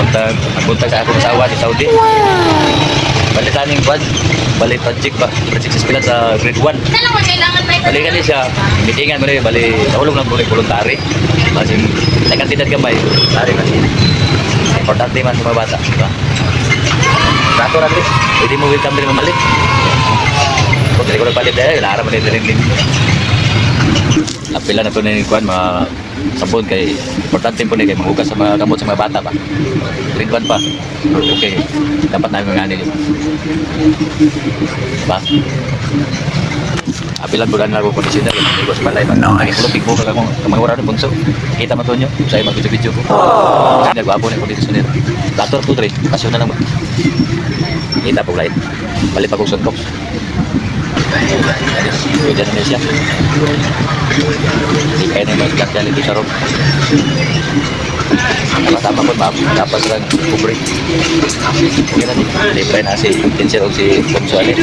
Nagpunta sa akong asawa sa Saudi. Balitan yung kwan. Balik project pa. Project sa eskwela sa grade 1. Balikan din siya. Meetingan mo rin. Nahulog lang po rin voluntary. Kasi nagkantidad gamay. Tari na. Importante man sa mga bata. Diba? Rato na rin. Pwede mo welcome din mamalik. Kung hindi ko nagpalit dahil, lahat naman din rin. Napila na po na yung kwan, mga sabon kay importante po na kayo maghugas sa mga gamot sa mga bata pa. Grade 1 pa. Okay. Dapat namin mga yun. Diba? Apilan po lang ako kondisyoner. Hindi ko sa balay. Nakikipulong tigbo ka kung mga oras ng bunso. Kita mo ito nyo. Sa'yo mag-video ko. Kasi nagwapo na yung kondisyoner. Doctor po, pasyon na lang ba? Kita po lahat. Balik pa kong suntok. Diyan na siya. Hindi kaya na yung mga dyan dito sa room. Tama-tama po, dapat lang kubre. Okay na din. Libre na si Pinsir o si Consuale.